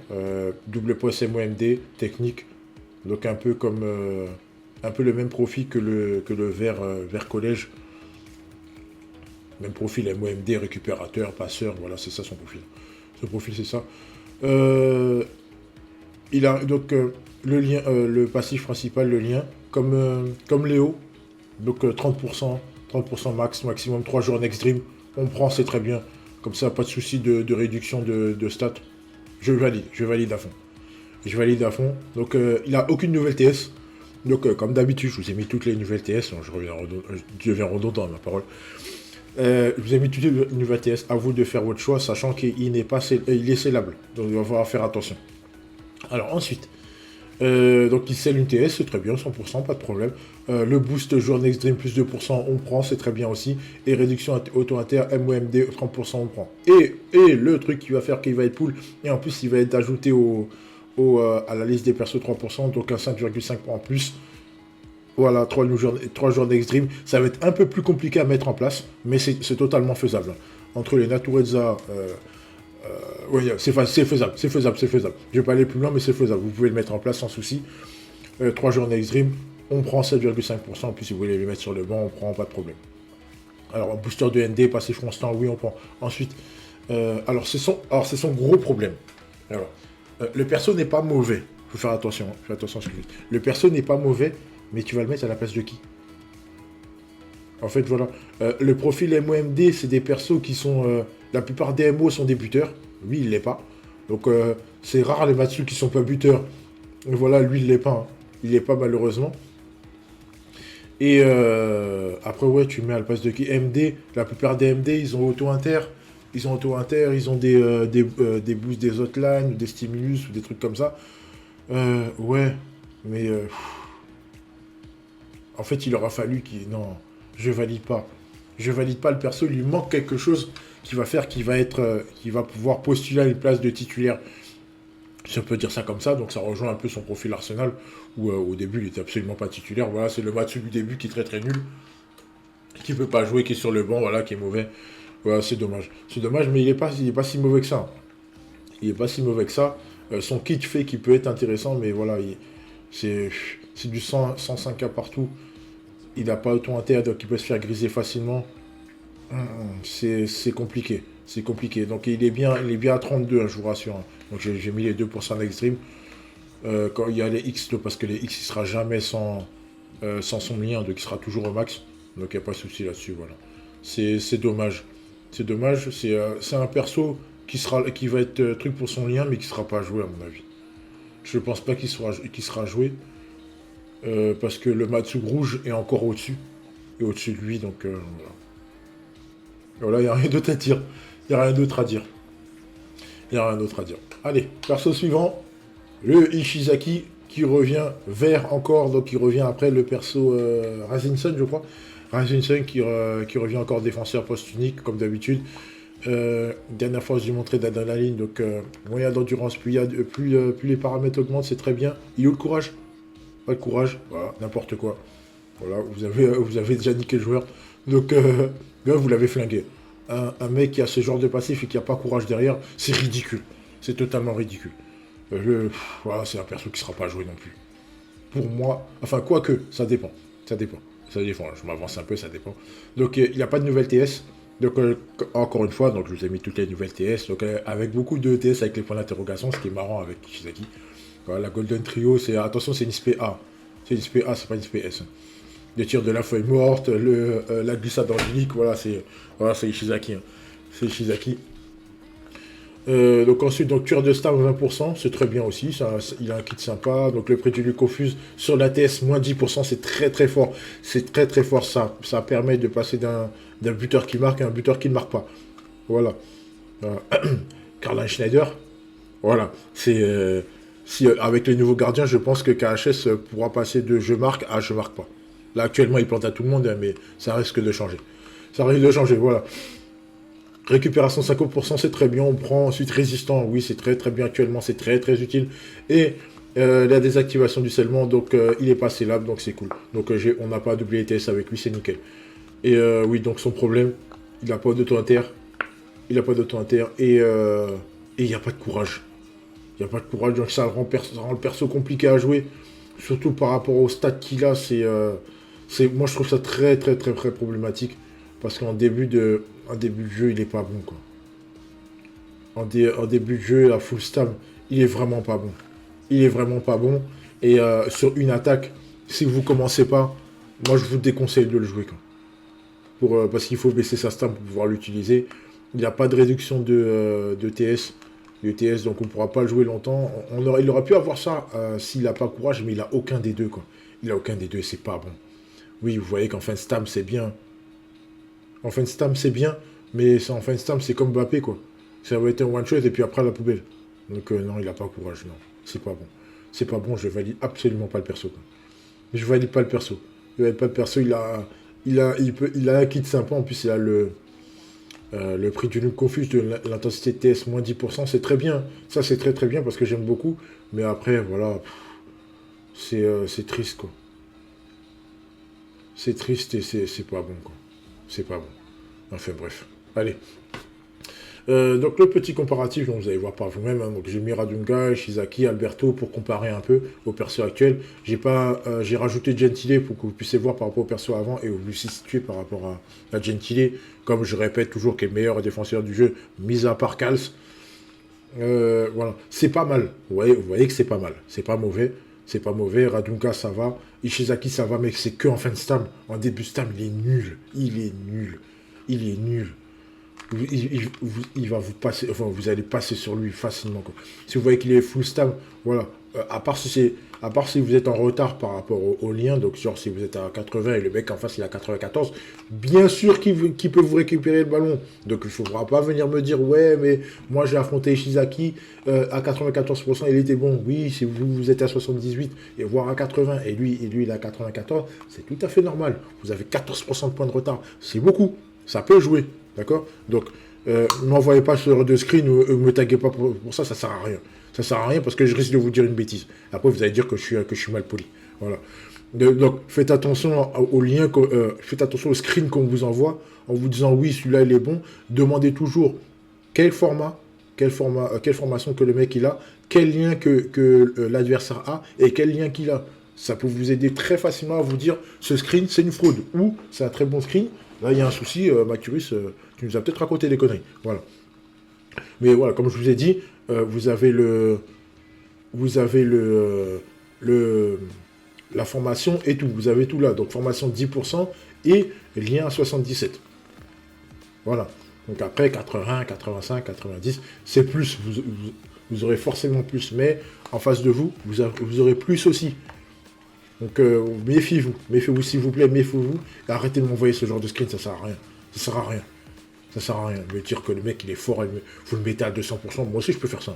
double poste MOMD, technique, donc un peu le même profil que le vert collège. Même profil MOMD, récupérateur, passeur, voilà, c'est ça son profil. Ce profil, c'est ça. Il a donc le lien, le passif principal, le lien, comme Léo, donc 30% maximum 3 jours Next Dream. On prend, c'est très bien. Comme ça, pas de souci de réduction de stats. Je valide à fond. Donc, il n'a aucune nouvelle TS. Donc, comme d'habitude, je vous ai mis toutes les nouvelles TS. Donc, je deviens redondant ma parole. Je vous ai mis toutes les nouvelles TS. À vous de faire votre choix, sachant qu'il n'est pas, il est scellable. Donc, il va falloir faire attention. Alors, ensuite, Donc il scelle une TS, c'est très bien, 100%, pas de problème. Le boost joueur Next Dream plus 2%, on prend, c'est très bien aussi. Et réduction auto-inter, MOMD, 30%, on prend. Et le truc qui va faire qu'il va être pool, et en plus il va être ajouté à la liste des persos 3%, donc un 5,5 en plus. Voilà, 3 jours Next Dream. Ça va être un peu plus compliqué à mettre en place, mais c'est totalement faisable. Entre les Natureza, oui, c'est faisable, c'est faisable, c'est faisable. Je vais pas aller plus loin, mais c'est faisable. Vous pouvez le mettre en place sans souci. 3 jours Next Dream, on prend 7,5%. Puis si vous voulez les mettre sur le banc, on prend, pas de problème. Alors, un booster de ND, passif constant, oui, on prend. Ensuite, alors c'est son gros problème. Alors, le perso n'est pas mauvais. Faut faire attention, hein, fais attention à ce que je dis. Le perso n'est pas mauvais, mais tu vas le mettre à la place de qui? En fait, voilà. Le profil MOMD, c'est des persos qui sont... la plupart des MO sont des buteurs. Lui, il l'est pas. Donc, c'est rare les Matsu qui sont pas buteurs. Et voilà, lui, il l'est pas. Hein. Il l'est pas, malheureusement. Et après, ouais, tu mets à la place de qui? MD. La plupart des MD, ils ont auto-inter. Ils ont auto-inter, ils ont des boosts des hotlines, ou des stimulus, ou des trucs comme ça. Ouais, mais... en fait, il aura fallu qu'il... Non, je valide pas. Je valide pas le perso, il lui manque quelque chose qui va faire qu'il va pouvoir postuler à une place de titulaire. Si on peut dire ça comme ça, donc ça rejoint un peu son profil Arsenal, où au début il était absolument pas titulaire. Voilà, c'est le match du début qui est très très nul, qui peut pas jouer, qui est sur le banc, voilà, qui est mauvais. Voilà, c'est dommage. C'est dommage, mais il est pas si mauvais que ça. Il est pas si mauvais que ça. Son kit fait qu'il peut être intéressant, mais voilà, c'est du 105K partout. Il n'a pas auto-inter, donc il peut se faire griser facilement. C'est compliqué. C'est compliqué. Donc il est bien à 32, hein, je vous rassure. Hein. Donc j'ai mis les 2% extreme. Quand il y a les X, parce que les X, il sera jamais sans son lien, donc il sera toujours au max. Donc il n'y a pas de souci là-dessus. Voilà. C'est dommage. C'est dommage. C'est un perso qui va être truc pour son lien, mais qui ne sera pas joué, à mon avis. Je ne pense pas qu'il sera joué. Parce que le Matsug rouge est encore au-dessus. Et au-dessus de lui, donc voilà. Voilà, il n'y a rien d'autre à dire. Il n'y a rien d'autre à dire. Il n'y a rien d'autre à dire. Allez, perso suivant. Le Ishizaki qui revient vert encore. Donc il revient après le perso Razinson, je crois. Razinson qui revient encore défenseur post-unique, comme d'habitude. Dernière fois, je lui ai montré d'adrénaline. Donc moyen d'endurance, plus les paramètres augmentent, c'est très bien. Il a eu le courage. Pas de courage, voilà, n'importe quoi. Voilà, vous avez déjà niqué le joueur. Donc, là, vous l'avez flingué. Un mec qui a ce genre de passif et qui n'a pas courage derrière, c'est ridicule. C'est totalement ridicule. Voilà, c'est un perso qui ne sera pas joué non plus. Pour moi, enfin, quoique, ça dépend. Ça dépend. Ça dépend, je m'avance un peu, ça dépend. Donc, il n'y a pas de nouvelle TS. Donc, encore une fois, donc, je vous ai mis toutes les nouvelles TS. Donc, avec beaucoup de TS avec les points d'interrogation, ce qui est marrant avec Ishizaki. Voilà, la Golden Trio, attention, c'est une SP A. C'est une SP A, c'est pas une SP S. Le tir de la feuille morte, la glissade angélique, voilà, c'est Ishizaki. Hein. C'est Ishizaki. Donc ensuite, donc tir de stam 20%, c'est très bien aussi, il a un kit sympa. Donc le préjudice confuse sur la TS, moins 10%, c'est très très fort. C'est très très fort, ça permet de passer d'un buteur qui marque à un buteur qui ne marque pas. Voilà. Karl Schneider, voilà, c'est... avec les nouveaux gardiens, je pense que KHS pourra passer de je marque à je marque pas. Là, actuellement, il plante à tout le monde, hein, mais ça risque de changer. Ça risque de changer, voilà. Récupération 50%, c'est très bien. On prend ensuite résistant. Oui, c'est très très bien actuellement. C'est très très utile. Et la désactivation du scellement, donc il est passé là, donc c'est cool. Donc on n'a pas doublé ETS avec lui, c'est nickel. Et oui, donc son problème, il n'a pas d'auto-inter. Il n'a pas d'auto-inter. Et il n'y a pas de courage. Il n'y a pas de courage, donc ça rend le perso compliqué à jouer. Surtout par rapport au stats qu'il a, moi je trouve ça très très très très problématique. Parce qu'en début de jeu, il est pas bon quoi. En début de jeu, la full stam, il est vraiment pas bon. Il est vraiment pas bon. Et sur une attaque, si vous commencez pas, moi je vous déconseille de le jouer quoi. Parce qu'il faut baisser sa stam pour pouvoir l'utiliser. Il n'y a pas de réduction de TS. Le TS, donc on ne pourra pas le jouer longtemps. Il aurait pu avoir ça s'il n'a pas courage, mais il n'a aucun des deux, quoi. Il n'a aucun des deux et c'est pas bon. Oui, vous voyez qu'en fin de stam, c'est bien. En fin de stam, c'est bien, mais en fin de stam, c'est comme Mbappé, quoi. Ça va être un one-shot et puis après, à la poubelle. Donc non, il n'a pas courage, non. C'est pas bon. c'est pas bon, je valide absolument pas le perso, quoi. Je valide pas le perso. Je valide pas le perso, il a un kit sympa, en plus il a le prix du Nuke Confuse de l'intensité TS moins 10%, c'est très bien. Ça, c'est très très bien parce que j'aime beaucoup. Mais après, voilà, c'est triste, quoi. C'est triste et c'est pas bon, quoi. C'est pas bon. Enfin, bref. Allez. Donc, le petit comparatif, donc, vous allez voir par vous-même. Hein, donc, j'ai mis Radunga, Shizaki, Alberto pour comparer un peu au perso actuel. J'ai rajouté Gentile pour que vous puissiez voir par rapport au perso avant et vous situer par rapport à Gentile. Comme je répète toujours, qui est le meilleur défenseur du jeu, mis à part Kals. Voilà, c'est pas mal. Vous voyez que c'est pas mal. C'est pas mauvais. C'est pas mauvais. Radunga, ça va. Ishizaki, ça va, mais c'est que en fin de stam. En début de stam, il est nul. Il est nul. Il est nul. Il va vous passer, enfin, vous allez passer sur lui facilement, quoi. Si vous voyez qu'il est full stam, voilà. À part si vous êtes en retard par rapport au lien, donc genre si vous êtes à 80 et le mec en face il a 94, bien sûr qu'il peut vous récupérer le ballon. Donc il ne faudra pas venir me dire ouais mais moi j'ai affronté Ishizaki à 94%, il était bon. Oui, si vous êtes à 78 et voire à 80 et lui il est à 94, c'est tout à fait normal. Vous avez 14% de points de retard, c'est beaucoup. Ça peut jouer, d'accord? Donc, ne m'envoyez pas sur de screen ou me taguez pas pour ça, ça sert à rien. Ça sert à rien parce que je risque de vous dire une bêtise. Après, vous allez dire que je suis mal poli. Voilà. Donc, faites attention aux liens, faites attention au screen qu'on vous envoie en vous disant oui, celui-là il est bon. Demandez toujours quelle formation que le mec il a, quel lien que l'adversaire a et quel lien qu'il a. Ça peut vous aider très facilement à vous dire ce screen c'est une fraude ou c'est un très bon screen. Là, il y a un souci, Macurus, tu nous as peut-être raconté des conneries. Voilà. Mais voilà, comme je vous ai dit, vous avez la formation et tout. Vous avez tout là. Donc, formation 10% et lien à 77. Voilà. Donc, après, 80, 85, 90, c'est plus. Vous aurez forcément plus. Mais en face de vous, vous aurez plus aussi. Donc, méfiez-vous. Méfiez-vous, s'il vous plaît, méfiez-vous. Arrêtez de m'envoyer ce genre de screen, ça sert à rien. Ça sert à rien. Ça sert à rien. Me dire que le mec, il est fort, vous le mettez à 200%. Moi aussi, je peux faire ça.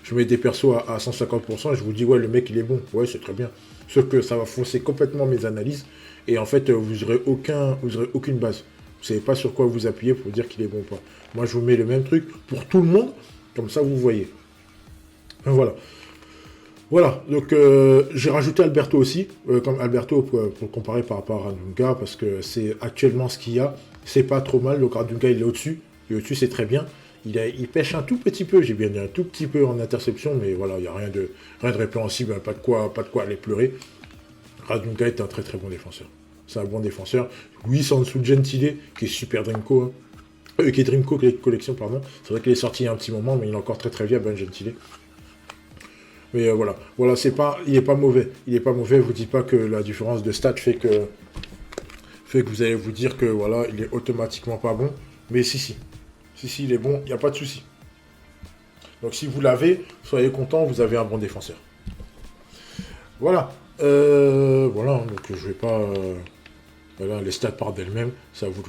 Je mets des persos à 150% et je vous dis, ouais, le mec, il est bon. Ouais, c'est très bien. Sauf que ça va fausser complètement mes analyses. Et en fait, vous aurez aucune base. Vous savez pas sur quoi vous appuyez pour dire qu'il est bon ou pas. Moi, je vous mets le même truc pour tout le monde. Comme ça, vous voyez. Voilà. Voilà, donc j'ai rajouté Alberto aussi, comme Alberto pour comparer par rapport à Radunga, parce que c'est actuellement ce qu'il y a, c'est pas trop mal, donc Radunga il est au-dessus, c'est très bien, il pêche un tout petit peu, j'ai bien dit un tout petit peu en interception, mais voilà, il n'y a rien de répréhensible, pas de quoi aller pleurer. Radunga est un très très bon défenseur, c'est un bon défenseur, oui c'est en dessous de Gentile, qui est super Dreamco, qui est Dreamco Collection, pardon, c'est vrai qu'il est sorti il y a un petit moment, mais il est encore très très viable, Ben Gentile. Mais voilà, il est pas mauvais. Il est pas mauvais. Vous dites pas que la différence de stats fait que vous allez vous dire que voilà, il est automatiquement pas bon. Mais si, il est bon. Il n'y a pas de souci. Donc si vous l'avez, soyez content. Vous avez un bon défenseur. Voilà. Voilà. Donc je vais pas. Voilà, les stats parlent d'elles-mêmes. C'est à vous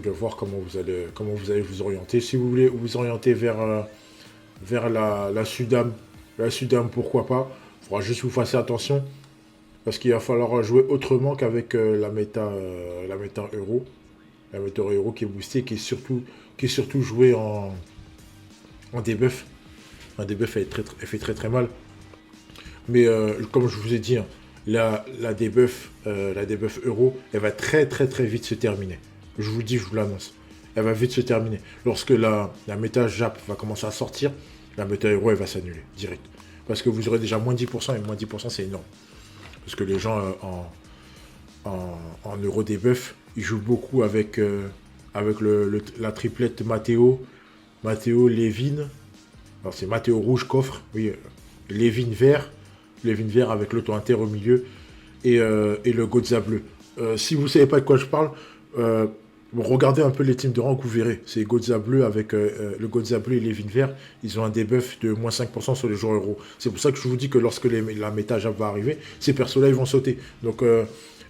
de voir comment vous allez vous orienter. Si vous voulez vous orienter vers la Sudam. La Sudam, pourquoi pas. Il faudra juste vous faire attention. Parce qu'il va falloir jouer autrement qu'avec la méta euro. La méta euro qui est boostée, qui est surtout jouée en debuff. Un debuff, elle fait très très mal. Mais comme je vous ai dit, hein, la debuff euro, elle va très très très vite se terminer. Je vous dis, je vous l'annonce. Elle va vite se terminer. Lorsque la méta Jap va commencer à sortir, la méta euro, elle va s'annuler, direct. Parce que vous aurez déjà moins 10%, et moins 10%, c'est énorme. Parce que les gens, en euro debuff, ils jouent beaucoup avec la triplette Matteo, Levin. Alors, c'est Matteo rouge, coffre, oui, Levin vert avec l'auto-inter au milieu, et le Gotza bleu. Si vous ne savez pas de quoi je parle, regardez un peu les teams de rang que vous verrez. C'est Gotza bleu avec le Gotza bleu et Levin vert. Ils ont un debuff de moins 5% sur les joueurs euros. C'est pour ça que je vous dis que lorsque la méta Jap va arriver, ces persos-là, ils vont sauter. Donc,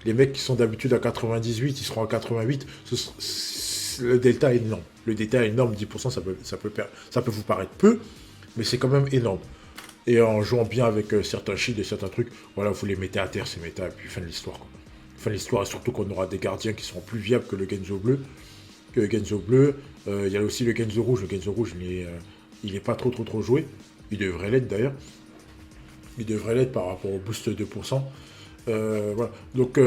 les mecs qui sont d'habitude à 98, ils seront à 88. Le delta est énorme. Le delta est énorme, 10%, ça peut vous paraître peu, mais c'est quand même énorme. Et en jouant bien avec certains shields et certains trucs, voilà, vous les mettez à terre, ces méta, et puis fin de l'histoire, quoi. Fin de l'histoire, et surtout qu'on aura des gardiens qui seront plus viables que le Genzo bleu. Il y a aussi le Genzo rouge. Le Genzo rouge, il est pas trop joué. Il devrait l'être d'ailleurs. Il devrait l'être par rapport au boost 2%. Voilà. Donc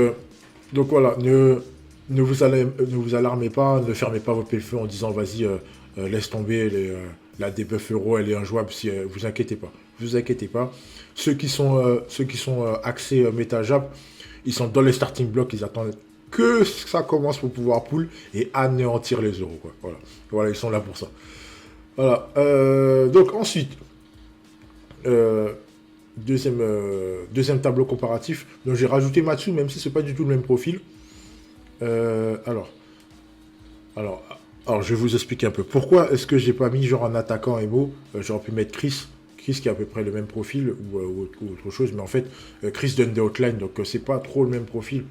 voilà, ne vous alarmez pas, ne fermez pas vos PFE en disant vas-y, laisse tomber la debuff euro, elle est injouable, si, vous inquiétez pas. Vous inquiétez pas. Ceux qui sont axés méta-jab, ils sont dans les starting blocks, ils attendent que ça commence pour pouvoir pull et anéantir les euros, quoi. Voilà, ils sont là pour ça. Voilà. Donc ensuite, deuxième tableau comparatif. Donc j'ai rajouté Matsu, même si c'est pas du tout le même profil. Alors, je vais vous expliquer un peu. Pourquoi est-ce que j'ai pas mis genre un attaquant Emo. J'aurais pu mettre Chris qui est à peu près le même profil ou autre chose, mais en fait Chris donne des outlines, donc c'est pas trop le même profil.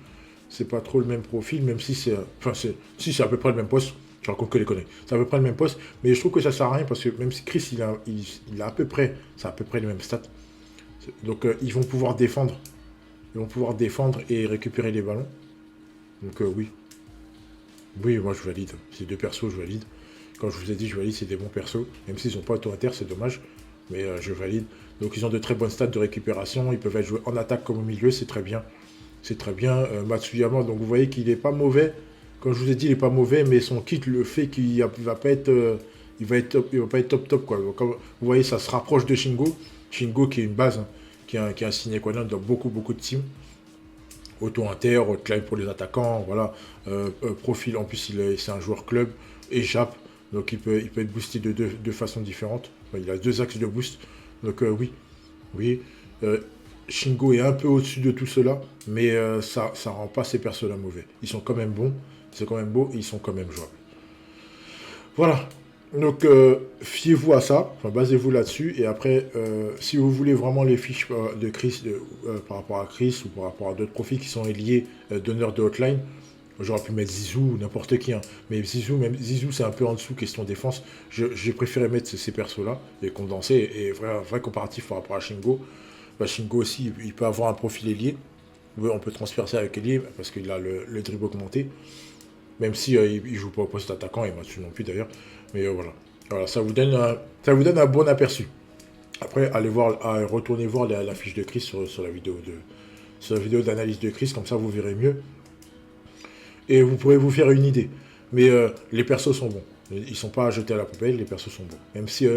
C'est pas trop le même profil, même si c'est, si c'est à peu près le même poste. Je raconte que les connais. C'est à peu près le même poste, mais je trouve que ça sert à rien parce que même si Chris il a à peu près, c'est à peu près les mêmes stats. Donc ils vont pouvoir défendre. Ils vont pouvoir défendre et récupérer les ballons. Donc oui. Oui, moi je valide. Ces deux persos, je valide. Quand je vous ai dit je valide, c'est des bons persos. Même s'ils n'ont pas auto-inter, c'est dommage. Mais je valide. Donc ils ont de très bonnes stats de récupération. Ils peuvent être joués en attaque comme au milieu, c'est très bien. C'est très bien. Matsuyama, donc vous voyez qu'il n'est pas mauvais. Comme je vous ai dit, il n'est pas mauvais, mais son kit le fait qu'il ne va pas être... il va pas être top quoi. Donc, vous voyez, ça se rapproche de Shingo. Shingo qui est une base, hein, qui est un sine qua non dans beaucoup de teams. Auto-inter, outline pour les attaquants, voilà. Profil, en plus, c'est un joueur club et Jap, donc il peut être boosté de deux façons différentes. Enfin, il a deux axes de boost, donc oui. Shingo est un peu au-dessus de tout cela, mais ça rend pas ces persos-là mauvais. Ils sont quand même bons, c'est quand même beau, et ils sont quand même jouables. Voilà. Donc, fiez-vous à ça, enfin, basez-vous là-dessus, et après, si vous voulez vraiment les fiches de Chris, par rapport à Chris, ou par rapport à d'autres profils qui sont liés donneurs de hotline, j'aurais pu mettre Zizou ou n'importe qui, hein. Mais Zizou, c'est un peu en dessous, question défense. J'ai préféré mettre ces persos-là, et condenser, et vrai comparatif par rapport à Shingo. Bah, Shingo aussi, il peut avoir un profil ailier. On peut transférer ça avec ailier, parce qu'il a le dribble augmenté. Même si il joue pas au poste d'attaquant, et Mathieu non plus d'ailleurs. Mais voilà, ça vous donne un bon aperçu. Après, retournez voir la fiche de Chris sur la vidéo d'analyse de Chris, comme ça vous verrez mieux. Et vous pourrez vous faire une idée. Mais les persos sont bons. Ils sont pas jetés à la poubelle, les persos sont bons. Même si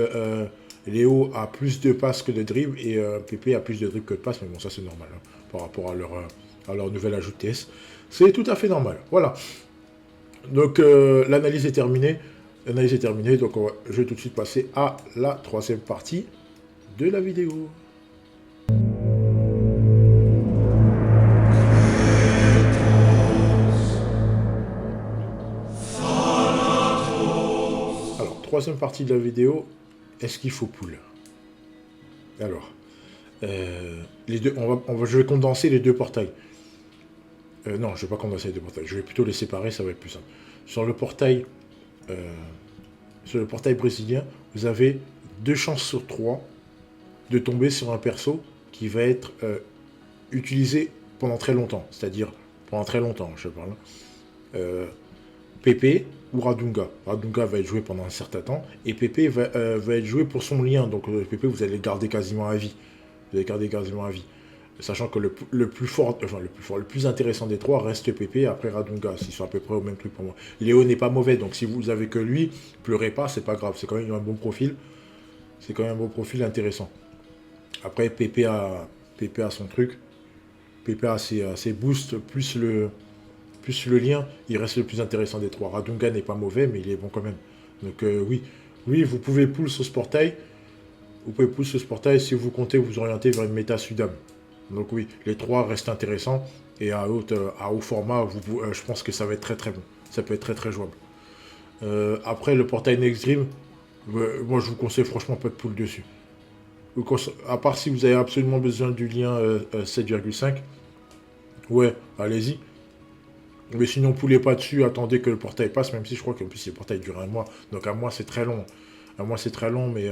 Léo a plus de passes que de dribbles et Pépé a plus de dribbles que de passes, mais bon, ça c'est normal, hein, par rapport à leur nouvel ajout de TS. C'est tout à fait normal. Voilà. Donc l'analyse est terminée. Donc je vais tout de suite passer à la troisième partie de la vidéo. Alors, troisième partie de la vidéo, est-ce qu'il faut pull? Alors, je vais condenser les deux portails. Non, je ne vais pas condenser les deux portails. Je vais plutôt les séparer, ça va être plus simple. Sur le portail brésilien, vous avez 2 chances sur 3 de tomber sur un perso qui va être utilisé pendant très longtemps. C'est-à-dire, pendant très longtemps, je parle. Pépé ou Radunga. Radunga va être joué pendant un certain temps, et Pépé va être joué pour son lien. Donc Pépé, vous allez le garder quasiment à vie. Sachant que le plus intéressant des trois reste Pépé, après Radunga, s'ils sont à peu près au même truc pour moi. Léo n'est pas mauvais, donc si vous avez que lui, pleurez pas, c'est pas grave, c'est quand même un bon profil. C'est quand même un bon profil intéressant. Après, Pépé a son truc. Pépé a ses boosts, plus le lien, il reste le plus intéressant des trois. Radunga n'est pas mauvais, mais il est bon quand même. Donc oui, vous pouvez pull sur ce portail. Vous pouvez pull sur ce portail si vous comptez vous orienter vers une méta Sudam. Donc oui, les trois restent intéressants. Et à haut format, je pense que ça va être très très bon. Ça peut être très très jouable. Après, le portail Next Dream, moi je vous conseille franchement pas de pull dessus. À part si vous avez absolument besoin du lien 7,5. Ouais, allez-y. Mais sinon, poulez pas dessus, attendez que le portail passe, même si je crois qu'en plus le portail dure un mois. Donc un mois c'est très long. Mais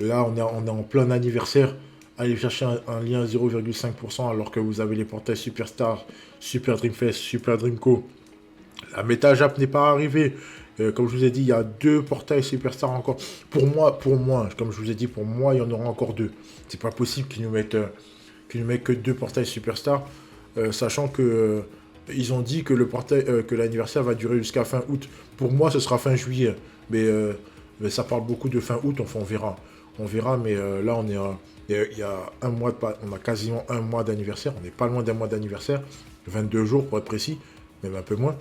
Là, on est en plein anniversaire. Allez chercher un lien 0,5% alors que vous avez les portails Superstar, Super Dreamfest, Super Dreamco. La méta Jap n'est pas arrivée. Comme je vous ai dit, il y a 2 portails Superstar encore. Pour moi, comme je vous ai dit, pour moi, il y en aura encore 2. C'est pas possible qu'ils nous mettent que 2 portails Superstar, sachant que ils ont dit que le portail, que l'anniversaire va durer jusqu'à fin août. Pour moi, ce sera fin juillet. Mais ça parle beaucoup de fin août, enfin on verra. On verra, mais là on est il y a un mois on a quasiment un mois d'anniversaire. On n'est pas loin d'un mois d'anniversaire. 22 jours pour être précis, même un peu moins.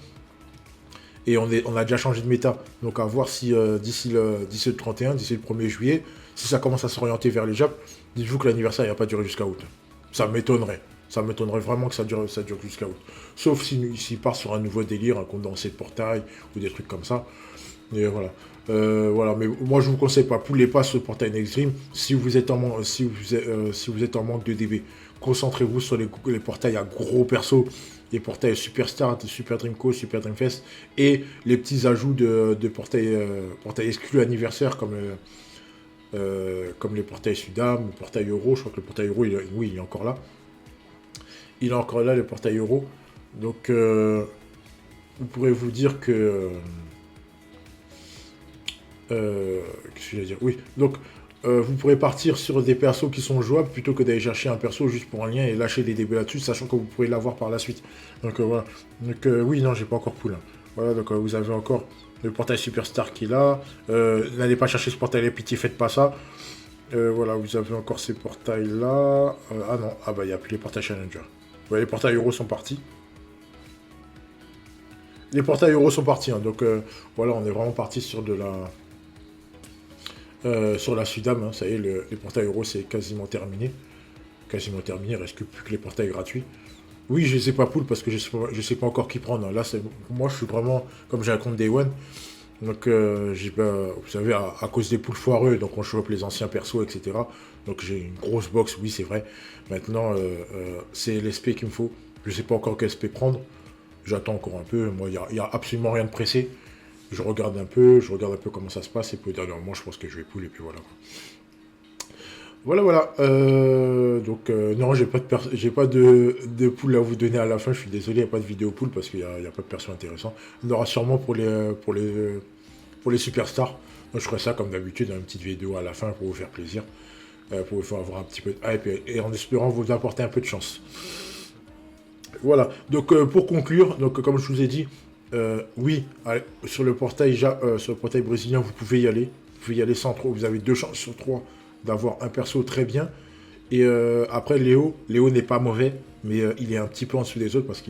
Et on a déjà changé de méta. Donc à voir si d'ici le 31, d'ici le 1er juillet, si ça commence à s'orienter vers les Japs, dites-vous que l'anniversaire il va pas durer jusqu'à août. Ça m'étonnerait. Ça m'étonnerait vraiment que ça dure jusqu'à août. Sauf s'il part sur un nouveau délire, un condensé de portail ou des trucs comme ça. Et voilà. Voilà, mais moi je vous conseille pas, poulez pas sur le portail Nextstream si vous êtes si vous êtes en manque de DB. Concentrez-vous sur les portails à gros persos, les portails Superstar, Super Dreamco, Super Dreamfest et les petits ajouts de portails exclus anniversaire comme les portails Sudam, le portail Euro. Je crois que le portail Euro, oui, il est encore là. Il est encore là, le portail Euro. Donc, vous pourrez vous dire que... qu'est-ce que je veux dire? Oui, donc vous pourrez partir sur des persos qui sont jouables plutôt que d'aller chercher un perso juste pour un lien et lâcher des DB là-dessus, sachant que vous pourrez l'avoir par la suite. Donc voilà. Donc oui, non, j'ai pas encore pool. Hein. Voilà, donc vous avez encore le portail Superstar qui est là. N'allez pas chercher ce portail, pitié, faites pas ça. Voilà, vous avez encore ces portails là. Ah non, ah bah il n'y a plus les portails Challenger. Ouais, les portails Euro sont partis. Les portails Euro sont partis, hein, donc voilà, on est vraiment parti sur de la... sur la Sudam, hein, ça y est, les portails Euro c'est quasiment terminé. Quasiment terminé, il ne reste plus que les portails gratuits. Oui, je les ai pas pool parce que je sais pas encore qui prendre. Hein. Là, moi je suis vraiment, comme j'ai un compte Day One, donc j'ai pas, vous savez, à cause des poules foireux, donc on chope les anciens persos, etc. Donc j'ai une grosse box, oui c'est vrai. Maintenant, c'est l'SP qu'il me faut. Je sais pas encore quel SP prendre. J'attends encore un peu. Moi, il y a absolument rien de pressé. Je regarde un peu comment ça se passe, et puis dernièrement, je pense que je vais pool, et puis voilà. Voilà. Donc, non, j'ai pas de pool à vous donner à la fin. Je suis désolé, il n'y a pas de vidéo pool parce qu'il n'y a pas de perso intéressant. Il y en aura sûrement pour les superstars. Donc, je ferai ça comme d'habitude, une petite vidéo à la fin pour vous faire plaisir. Pour vous faire avoir un petit peu de hype et en espérant vous apporter un peu de chance. Voilà, donc pour conclure, donc comme je vous ai dit, oui, allez, sur le portail brésilien, vous pouvez y aller. Vous pouvez y aller sans trop. Vous avez 2 chances sur 3 d'avoir un perso très bien. Et après, Léo n'est pas mauvais, mais il est un petit peu en dessous des autres parce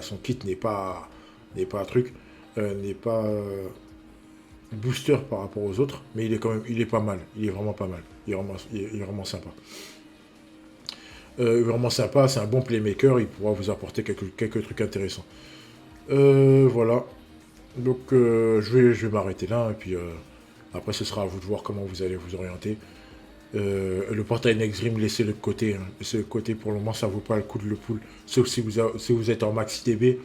son kit n'est pas un truc, n'est pas booster par rapport aux autres, mais il est pas mal. Il est vraiment pas mal. Il est vraiment sympa. Vraiment sympa, c'est un bon playmaker, il pourra vous apporter quelques trucs intéressants. Voilà. Donc je vais m'arrêter là, et puis après ce sera à vous de voir comment vous allez vous orienter. Le portail Nextstream, laissez le côté. Hein. Laissez le côté, pour le moment ça vaut pas le coup de le pull. Sauf si vous êtes en maxi DB.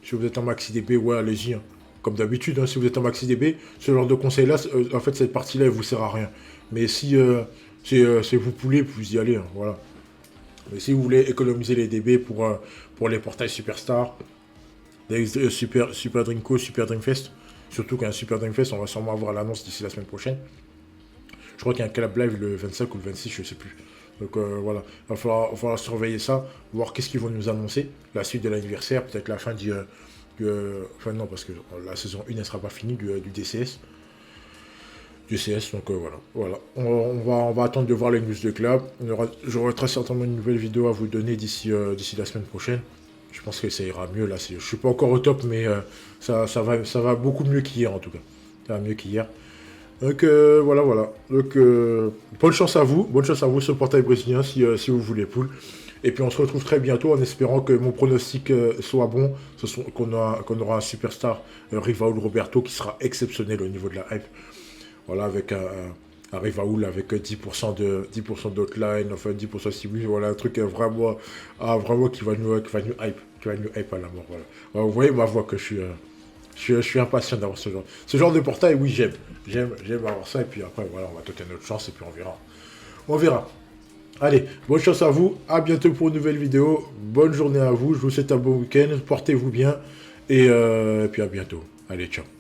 Si vous êtes en maxi DB, ouais, allez-y. Hein. Comme d'habitude, hein, si vous êtes en maxi DB, ce genre de conseil là, en fait cette partie là elle vous sert à rien. Mais si vous poulez, vous y allez, hein, voilà. Mais si vous voulez économiser les DB pour les portails Superstar, Super Dreamco, Super Dreamfest, surtout qu'un Super Dreamfest, on va sûrement avoir l'annonce d'ici la semaine prochaine. Je crois qu'il y a un collab live le 25 ou le 26, je sais plus. Donc voilà, il va falloir surveiller ça, voir qu'est-ce qu'ils vont nous annoncer, la suite de l'anniversaire, peut-être la fin enfin non, parce que la saison 1 elle sera pas finie du DCS. Donc voilà. On va attendre de voir les news de club. J'aurai très certainement une nouvelle vidéo à vous donner d'ici la semaine prochaine. Je pense que ça ira mieux là. Je suis pas encore au top, mais ça va beaucoup mieux qu'hier en tout cas. Ça va mieux qu'hier. Donc voilà. Donc bonne chance à vous sur le portail brésilien si vous voulez pool. Et puis on se retrouve très bientôt en espérant que mon pronostic soit bon, qu'on aura un superstar Rivaul Roberto qui sera exceptionnel au niveau de la hype. Voilà, avec un Rivaul avec 10% d'outline, enfin 10% civil, voilà, un truc vraiment qui va nous hype à la mort. Voilà. Vous voyez ma voix que je Je suis impatient d'avoir ce genre de portail, oui, j'aime. J'aime avoir ça, et puis après, voilà, on va tenter notre chance, et puis on verra. On verra. Allez, bonne chance à vous, à bientôt pour une nouvelle vidéo, bonne journée à vous, je vous souhaite un bon week-end, portez-vous bien, et puis à bientôt. Allez, ciao.